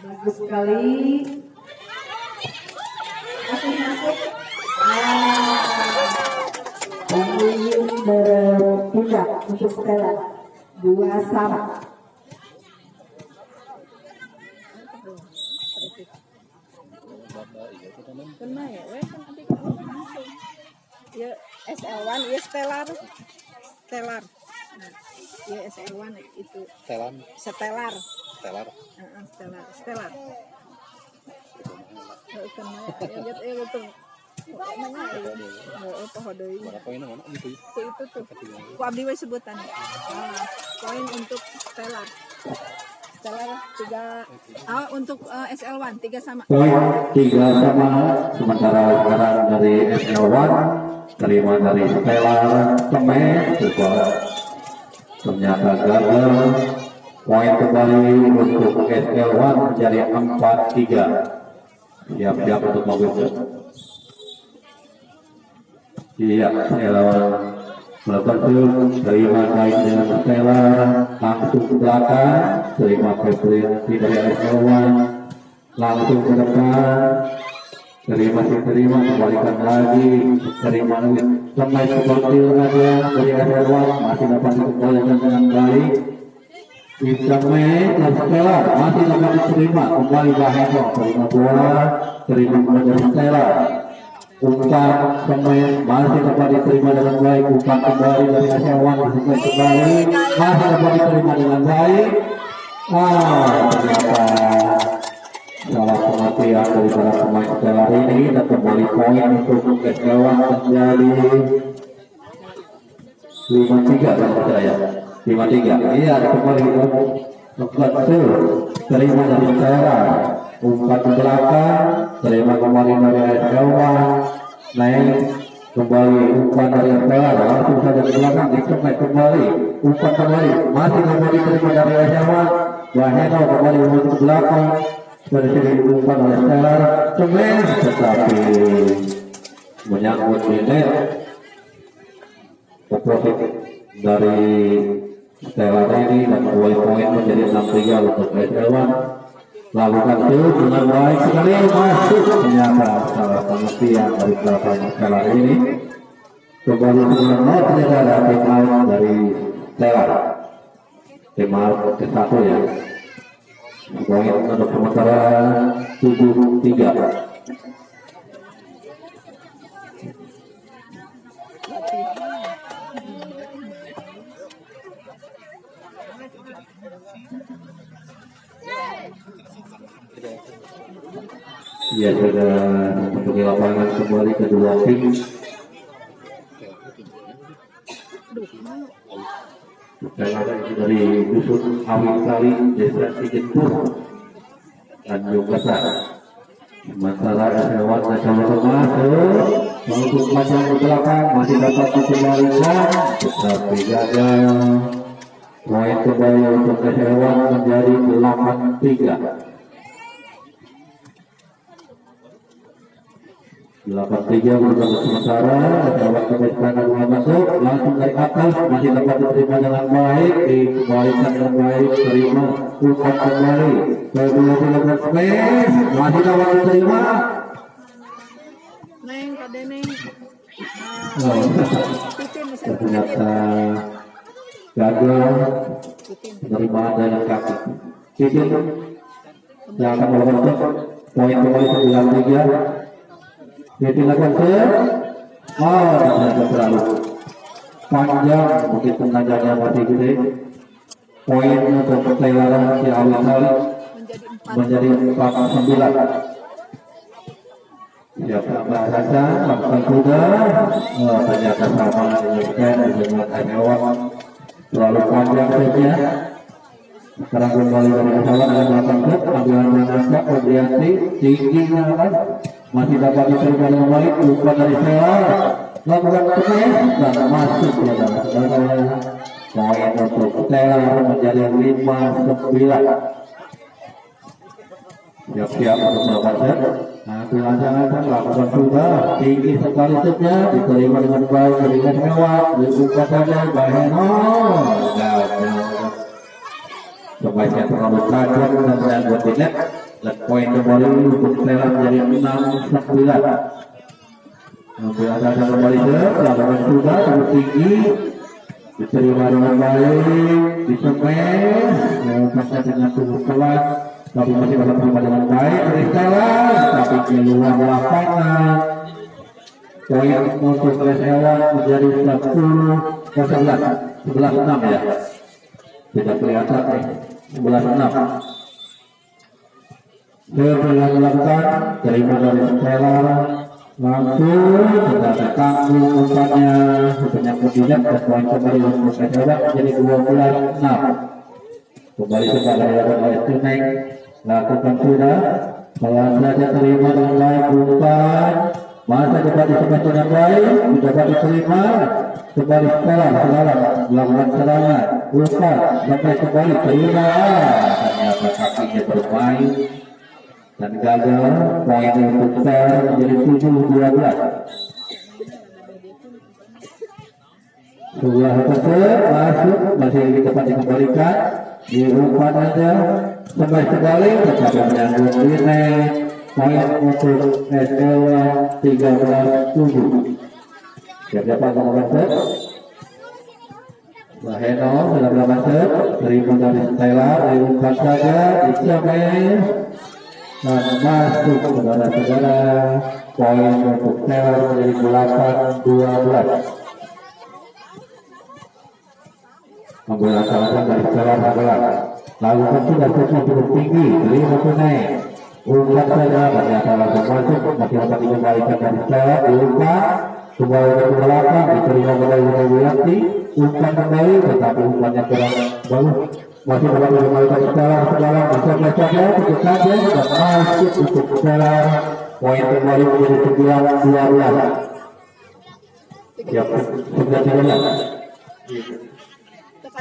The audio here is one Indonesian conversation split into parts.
Bagus sekali. Masuk. Poin berpindah untuk Stella 2-sama. Kena ya, kan tadi langsung. Ya SL1, ya Stellar. Nah, ya SL1 itu. Stellar. Stellar. Stellar. Stellar. Kena ya betul. Mana ya? Poho deui. Poinnya mana gitu? Itu tuh. Ku abdi we sebutan. Poin untuk Stellar. Stellar 3 untuk SL1 3 sama. Poin 3 sama, sementara sekarang dari SL1 terima dari Stellar Cemen ternyata gagal. Poin kembali untuk SL1 menjadi 4-3. Siap-siap untuk mobil. Iya, SL1 melakukan terima baik dengan Stella langsung ke belakang, terima Febrianti dari SL1 langsung ke depan, terima kembalikan lagi, terima lagi sampai seperti aja dari SL1 masih dapat dikembalikan dengan baik. Isame dan Stella masih dapat diterima kembali Baheno, terima bola, terima dari Stella. Umpan pemain masih dapat diterima dengan baik. Umpan kembali dari SL1 kembali masih dapat diterima dengan baik. Ternyata salah pengertian dari para pemain Stella ini dan kembali poin untuk SL1 menjadi 5-3 kalau percaya. 5-3. Iya, kembali untuk terima dari Stella. Umpan ke belakang, terima kembali dari SL1, naik kembali umpan dari Stella, langsung saja ke belakang, dikemek kembali, umpan kembali, masih kembali terima dari SL1, Baheno kembali umpan ke belakang, dari sini umpan oleh Stella, Cemen, tetapi menyangkut di net, opposite dari Stella ini dan poin menjadi 6-3 untuk SL1. Lakukan terus dengan baik sekali, masuk ternyata salah pengertian dari belakang Stella ini kembali dengan ternyata ada tim out dari Stella, tim out ke-1 ya. Poin untuk sementara 7-3. Ya, sudah untuk di lapangan kembali kedua tim. Dari dusun Awikali, Desa Cigentur, Tanjung Besar. Sementara SL1 sama-sama untuk panjang ke belakang masih dapat dikembalikan, tetapi gagal. Poin kembali untuk SL1 menjadi 8-3. 8-3 bersama sementara, SL1 kembali kanan masuk, langsung dari atas, masih dapat diterima dengan baik, dikembalikan dengan baik, terima, umpan kembali, kedua dilakukan space, masih dapat diterima. Neng, kade neng. Ternyata gagal penerimaan dari kaki. Titin yang akan melakukan poin kembali 9-3. Titin lakukan ternyata terlalu panjang, mungkin tenaganya masih gede. Poin untuk Stella si Awikali menjadi 4-9. Siapa bahasa lakukan kuda, ternyata sama dengan SL1 terlalu panjang saja. Sekarang kembali dari SL1 dengan 8 klub, ambilan Manasa, Febrianti, tinggi atas, masih dapat diterima dengan baik, umpan dari Stella, lakukan kemes dan masuk ya dalam poin untuk Stella menjadi 5-9. Siap-siap untuk melakukan set. Nah, laksanakan lakukan sudah tinggi sekali saja diterima dengan baik dengan mewah dibuka saja baheno sebaiknya terlalu tajam dan buat tidak let poin kembali untuk Stella menjadi 6-9. Biasa kembali lakukan sudah terlalu tinggi diterima dengan baik disemes pasnya dengan tubuh kuat tapi masih dapat terima dengan baik dari Stella tapi keluar lapangan poin untuk Stella menjadi 11-6 ya tidak kelihatan 11-6 setelah melakukan terima dari Stella langsung terdapat tanggung umpannya menyangkut tidak dan poin kembali untuk Stella menjadi 12-6 kembali kepada oleh Tuneng lakukan sudah kalau saja terima dengan baik umpan masa dapat disebut dengan baik dapat diterima kembali sekarang melakukan serangan umpan sampai kembali terima ternyata kakinya bermain dan gagal poin untuk Stella menjadi 7-12 sebuah tersebut masuk masih dapat dikembalikan di umpan aja sampai sekali tetapi menyangkut ini poin untuk Stella 13-7 siapa nomor set Baheno dalam nomor set terima dari Stella di umpan saja disemes dan masuk saudara-saudara poin untuk Stella menjadi 8-12 memberlakukan dari Stella Magelang lakukan sudah cukup tinggi terima tunai umpan saja ternyata langsung masuk masih dapat dikembalikan dari Stella diumpan kembali ke belakang diterima kembali oleh Wiyanti umpan kembali tetapi umpannya kurang bagus masih dapat dikembalikan Stella sekarang masuk saja cukup saja dan masuk untuk Stella poin kembali menjadi 9-12 siap 9-13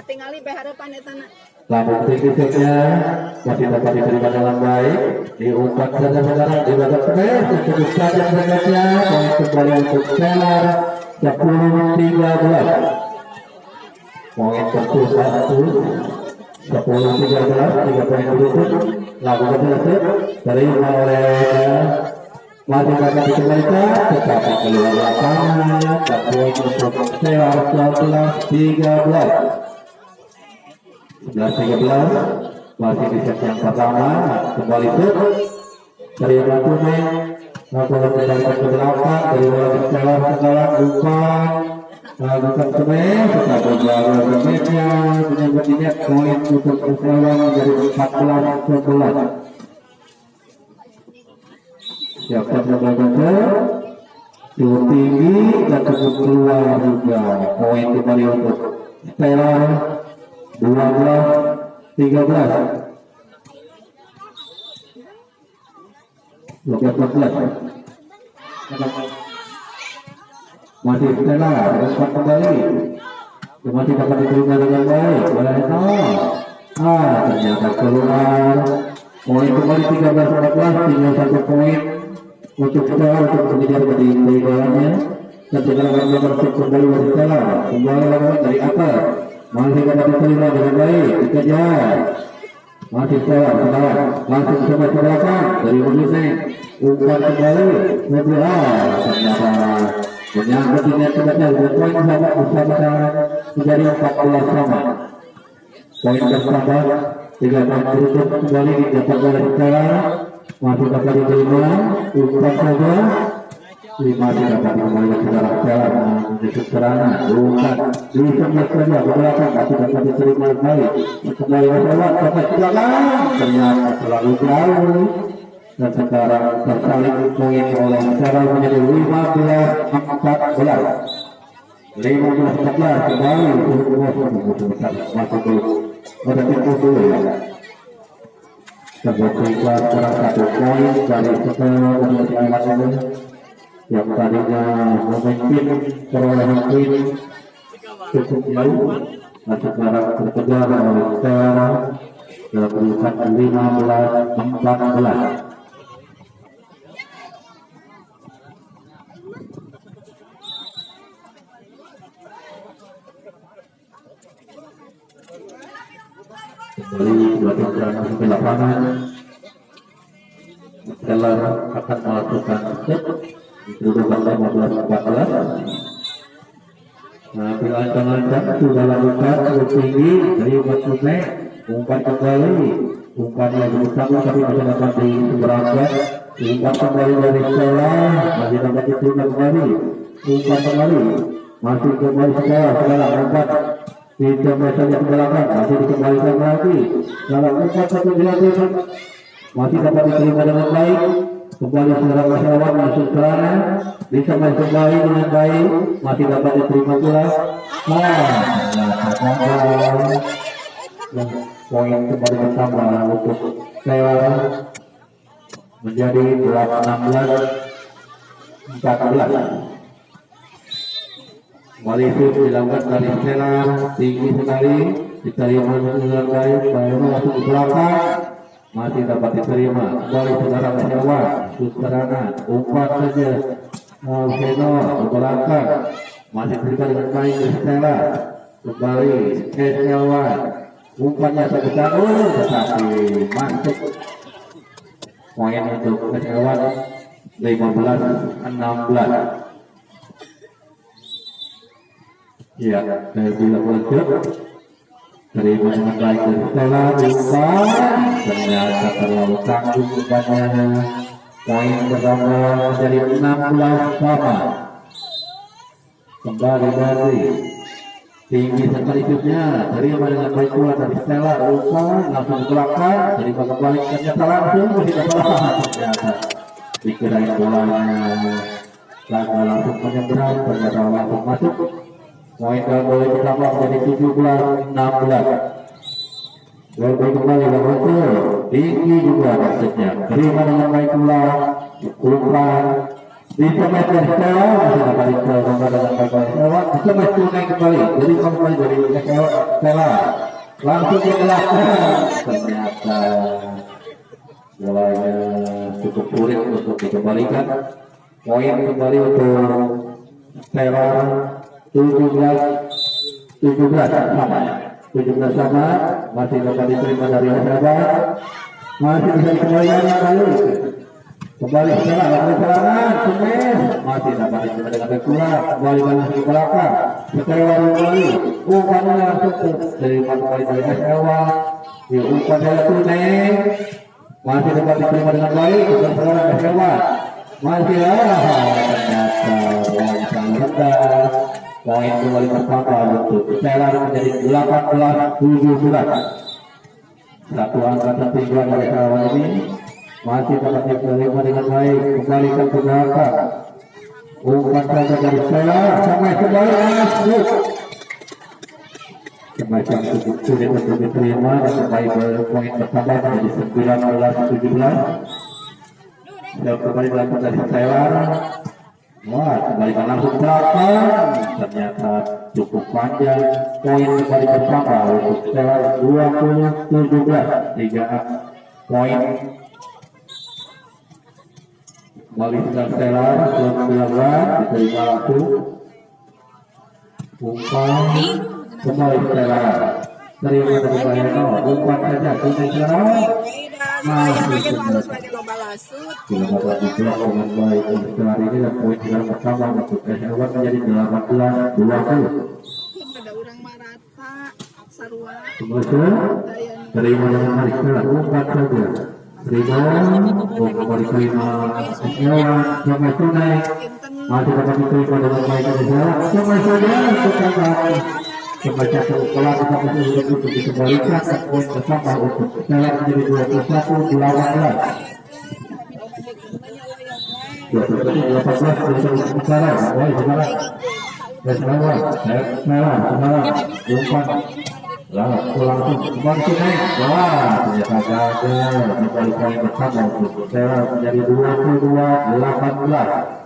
Ketinggali harapan etana. Lambung tinggi saja masih dapat diterima dengan baik diumpan saja sekarang di babak kedua cukup saja berikutnya poin kembali untuk Stella 10-13 poin ke-1 10-13 3 poin berikut lakukan berhasil terima oleh masih dapat dikembalikan tetapi keluar lapangan dan poin untuk Stella 11-13 11-13 masih di set yang pertama kembali set terima tunai lakukan kembalikan ke belakang dari wajib Stella sekarang umpan lakukan semen tetapi gagal semennya menyambut ini poin untuk Stella menjadi 14-11 siapkan kembalikan cukup tinggi dan cukup keluar juga poin kembali untuk Stella 12-13 masih Stella umpan kembali masih dapat diterima dengan baik oleh ternyata keluar poin kembali 13-14 tinggal 1 poin untuk Stella untuk mengejar ketinggalannya dan segala membersih kembali oleh Stella kembali lakukan dari atas masih dapat diterima dengan baik dikejar masih Stella sekarang langsung coba ke belakang dari Udine umpan kembali ternyata menyangkut ini sebenarnya dengan poin sama menjadi 14 sama poin bertambah 3 poin berikut kembali didapat oleh Stella masih dapat diterima umpan saja masih dapat dikembalikan saudara Stella menuju serangan bukan di sebelah saja belakang masih dapat diterima baik kembali lewat sampai belakang ternyata terlalu jauh dan sekarang tersaling poin oleh Stella menjadi 15-14 kembali masuk dulu pada tempo dulu ya sebetulnya kurang 1 poin dari Stella dan yang tadinya memimpin perolehan poin cukup jauh dan sekarang terkejar oleh Stella dalam urutan 15-14 dari dua tim masuk ke lapangan. Stellar akan melakukan step kedudukan 15-14. Nah, pilihan-pilihan sudah lakukan cukup tinggi dari Matsune, umpan kembali, umpannya berusaha tapi masih dapat diseberangkan. Umpan kembali dari Stella, masih dapat diterima kembali. Umpan kembali, masih kembali Stella, umpan tidak saja ke belakang, masih dikembalikan lagi. Dalam umpan satu dilakukan, masih dapat diterima dengan baik. Kembali seorang masyarakat masuk ke sana, bisa main kembali dengan baik, masih dapat diterima pula. Poin kembali bertambah untuk Stella menjadi 16-14. Kembali dilakukan dari Stella, tinggi sekali, diterima dengan baik, baru masuk ke belakang. Masih dapat diterima kembali saudara masyarakat Susterana, umpan saja Seno berangkat, masih diterima dengan baik ke Stella, kembali ke Stella, umpannya sebesar tetapi masuk. Poin untuk Stella 15-16. Ya, bila lanjut terima dengan baik dari Stella, umpan ternyata terlalu tanggung umpannya. Poin pertama menjadi 16-sama. Kembali dari tinggi selanjutnya terima dengan baik pula dari Stella, umpan langsung ke belakang, terima kembali ternyata langsung tidak salah, ternyata dikirain bolanya langsung menyeberang, ternyata langsung masuk. Poin kembali pertama menjadi 17-16. Lebih kembali betul, tinggi juga maksudnya. Terima dengan baik pula, umpan bisa match Stella, masih dapat diterima dengan baik Stella, bisa match tunai kembali. Jadi kembali dari Stella, langsung ke belakang. Ternyata bolanya cukup sulit untuk dikembalikan. Poin kembali untuk Stella 17 sama. 17 sama, masih dapat diterima dari sahabat, masih bisa dikembalikan kembali. Kembali Stella, kembali serangan, Sumes, masih dapat diterima dengan baik pula, kembali langsung ke belakang. Stella kembali, umpannya langsung terima kembali dari Stella. Umpan saya tunai, masih dapat diterima dengan baik, kembali serangan Stella, masih ternyata yang sangat rendah. Poin kembali pertama untuk Stella menjadi 18-17. Satu angka tertinggal dari lawan ini masih dapat diterima dengan baik, kembalikan ke belakang. Umpan saja dari Stella, sampai kembali masuk. Semacam cukup sulit untuk diterima dan kembali poin pertama menjadi 19-17. Dan kembali dilakukan dari Stella. Wah, kembalikan langsung belakang, ternyata cukup panjang. Poin kembali bertambah untuk Stella 20-17. 3 poin kembali dengan Stella 19, diterima langsung. Umpan kembali Stella, terima dari Bayano, umpan saja tunai Stella. Bila dapat diblok dengan baik untuk hari ini dan poin yang pertama untuk SL menjadi 18-20. Ada orang Marata, Sarua. Terima dengan baik Stella, umpan saja. Terima, kembali terima SL sampai tunai. Masih dapat diterima dengan baik SL, sampai saja untuk kembali. Sebaca sekolah kita masih untuk dikembalikan dan poin bersama untuk Stella menjadi 21-18. 18 bicara, baik sekarang. Stella, umpan, langsung kembali tunai. Wah, ternyata gagal. Kembali poin bersama untuk Stella menjadi 22-18.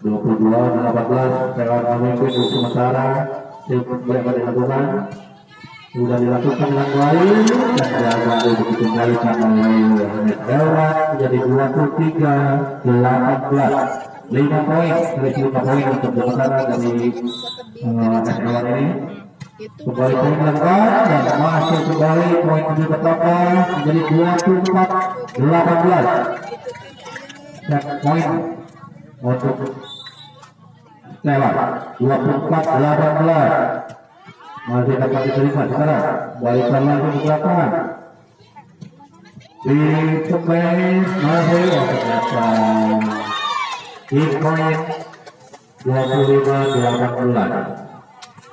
22-18 Stella memimpin untuk sementara. Berapa dilakukan? Sudah dilakukan dengan baik dan gagal untuk dikembalikan oleh Stella menjadi 23-18. 5 poin, 5 poin untuk sementara dari Stella ini. Itu Kembali poin lengkap dan masih kembali poin lebih bertambah menjadi 24-18. Set poin untuk Stella 24-18. Masih dapat diterima sekarang. Balikan lagi ke belakang. Di pemain masih ternyata di poin 25-18.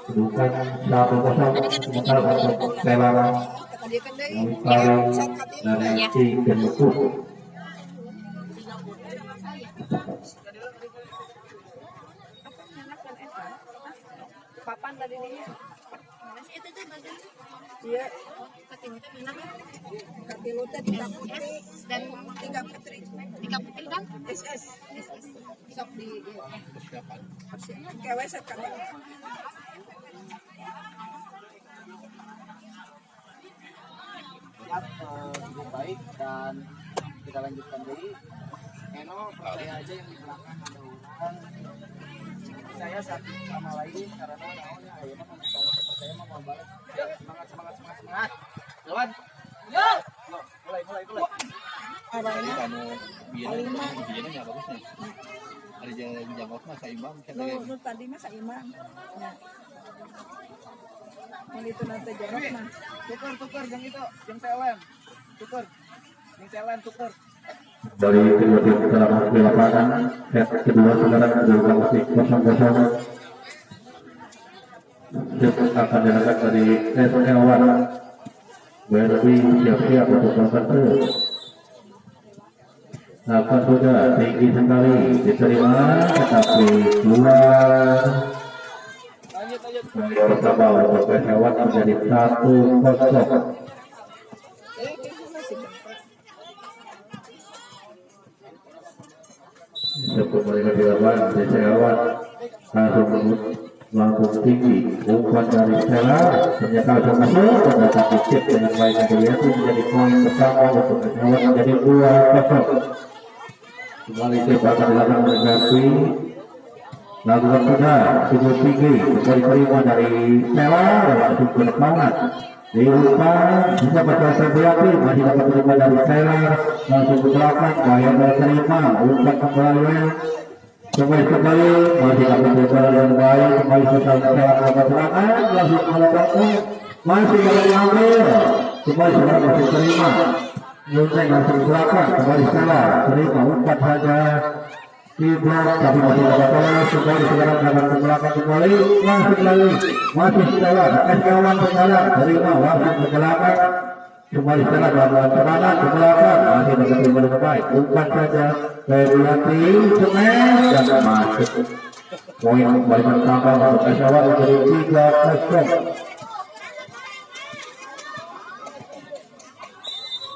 Bukan 1-0 sementara untuk Stella dari Chicken Cook. papan tadi ini. Iya. Katilu teh tiga putri dan tiga putri dan SS. Sok di persiapan. Kewe set kan. Cukup baik dan kita lanjutkan dulu. Eno percaya aja yang di belakang ada orang. Saya satu sama lain karena namanya akhirnya kalau percaya mau balik. Semangat. Lawan. Yo. Mulai. Awalnya Kamu biasanya nggak bagus nih. Ada jalan jangkau mah seimbang. nu tadi mah seimbang. Nah. Yang itu nanti jorok mah. Tuker yang itu, yang Thailand. Tuker. Dari kedua tim sekarang di lapangan. Set kedua sekarang dilakukan musik 0-0. Set akan dilakukan dari SL1. Berarti siap-siap untuk konserter. Akan sudah tinggi sekali diterima tetapi keluar. Yang pertama untuk hewan menjadi 1-0. Kembali ke lapangan hewan langsung tinggi umpan dari Stella ternyata langsung masuk dan dapat dicip dengan baik dari menjadi poin pertama untuk hewan menjadi 2-0. Kembali tembakan dilakukan oleh Gapi. Lakukan sudah sungguh tinggi kembali terima dari Stella langsung ke depan diumpan bisa berkuasa berarti masih dapat terima dari Stella langsung ke belakang bahaya dan terima umpan kembali masih dapat terima dengan baik kembali setelah Stella dapat serangan langsung melakukan masih dapat diambil kembali Stella masih terima Yunai langsung ke belakang kembali Stella terima umpan saja di blok tapi masih dapat bola kembali sekarang dapat ke belakang kembali langsung lagi masih Stella kawan sekarang terima langsung ke belakang kembali Stella dalam serangan ke belakang masih dapat terima dengan baik umpan saja Februari Semen dan masuk poin kembali pertama untuk kawan menjadi 3-0.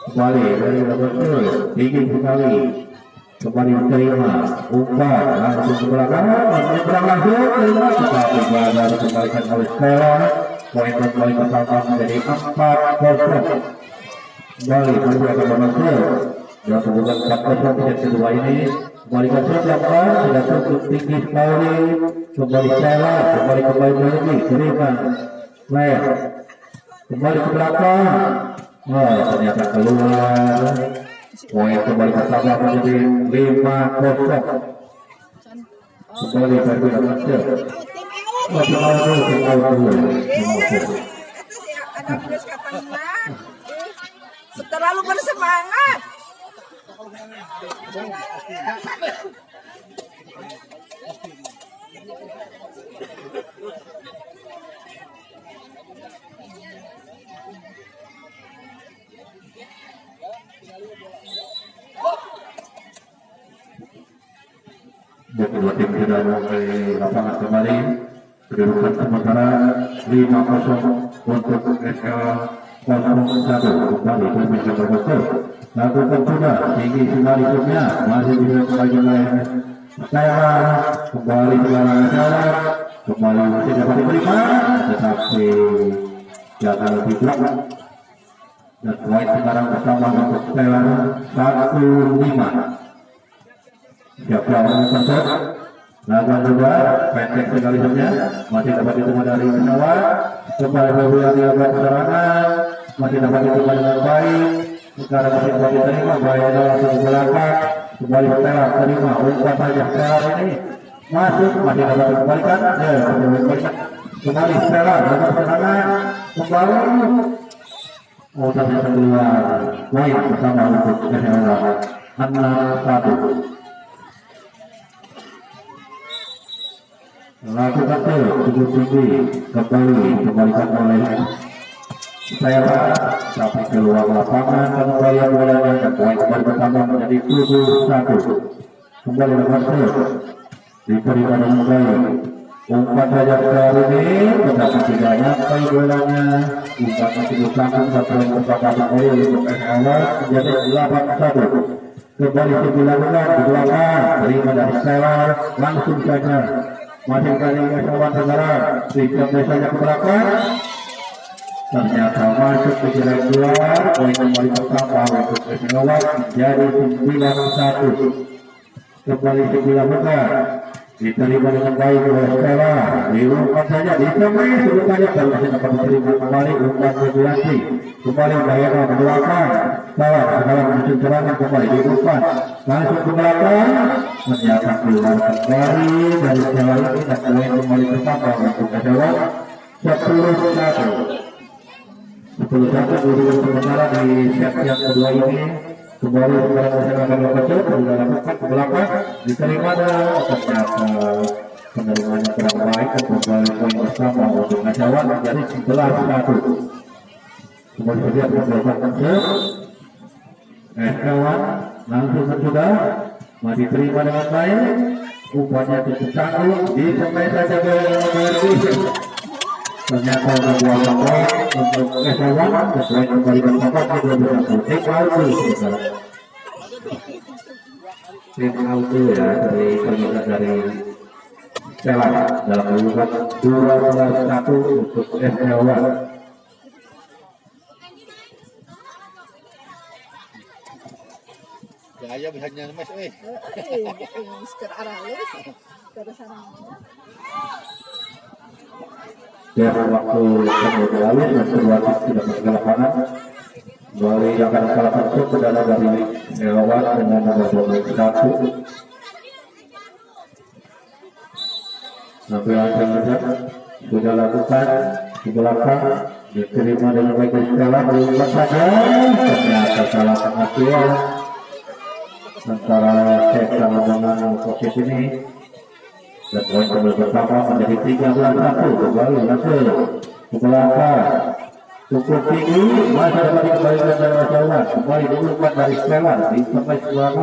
Kembali dari Roberto tinggi sekali kembali terima umpan langsung ke belakang menyeberang langsung terima tetapi baru dikembalikan oleh Stella poin kembali pertama menjadi 4-0. Kembali masih akan Roberto dan kemudian 4-0 di set kedua ini kembali ke set yang sudah cukup tinggi sekali kembali Stella kembali lagi terima kembali ke belakang ternyata keluar poin kembali pertama menjadi 5-0. Kembali dari Master terlalu bersemangat. Kedua tim sudah mulai lapangan kembali kedudukan sementara 5-0 untuk SL 01 kembali ke Roberto lakukan sudah tinggi sekali timnya masih bisa kembali oleh Stella kembali sekarang Stella kembali masih dapat diterima tetapi jangan lebih belakang dan poin sekarang bersama untuk Stella 1-5. Siapa yang mencetak Lakukan juga pendek sekali saja, masih dapat diterima dari pesawat. Kembali berbulan dilakukan serangan, masih dapat diterima dengan baik. Sekarang masih dapat diterima, bahaya langsung ke belakang. Kembali Stella terima, umpan saja Stella ini masuk, masih dapat dikembalikan. Kembali Stella dapat serangan, kembali. Oh, sampai keluar. Poin pertama untuk Stella 6-1. Lakukan cukup tinggi, kembalikan oleh Stella, tapi keluar lapangan pengembalian bolanya dan poin kembali pertama menjadi 7-1. Kembali lakukan diberikan dengan baik. Umpan saja kali ini, tetapi tidak nyampe bolanya. Umpan masih disambung dan poin pertama kembali untuk SLA menjadi 8-1. Kembali dilakukan di belakang, terima dari Stella, langsung saja. Masih kali kawan saudara, tidak biasanya ke belakang. Ternyata masuk ke jalan keluar, poin kembali pertama untuk SLA menjadi 9-1. Kembali dilakukan, diterima dengan baik oleh Stella. Diumpan saja, ditemui sebetulnya kalau masih dapat diterima kembali umpan regulasi. Kembali Diana ke belakang, kawan sekarang menuju serangan kembali diumpan langsung ke belakang. Ternyata keluar kembali dari Stella ini dan poin kembali pertama untuk Stella 10-1. 10-1 dulu sementara di set yang kedua ini. Kembali sekarang masyarakat lokal sudah lakukan ke belakang, diterima dan ternyata penerimanya kurang baik dan kembali poin bersama untuk Najawan menjadi 11-1. Kembali saja ke belakang kawan langsung sudah masih terima dengan baik, umpannya cukup tangguh, disemai saja ke ternyata membuat poin untuk kawan dan poin kembali bersama tim auto ya dari permintaan dari Stella dalam urutan 12-1 untuk SLA. Gaya biasanya mas, Sekarang arah lulus, ke sana. Ya, waktu yang lalu dan kedua tidak masuk ke lapangan. Kembali akan salah satu pedana dari Lewat dengan nomor 21. Sampai akhirnya sudah lakukan di belakang, diterima dengan baik Stella, berubah saja. Ternyata salah pengertian antara Stella dengan Covid ini. Dan poin kembali pertama menjadi 13-1. Kembali langsung ke belakang, cukup tinggi, masih dapat dikembalikan dari Stella. Kembali diumpan dari Stella, sampai selama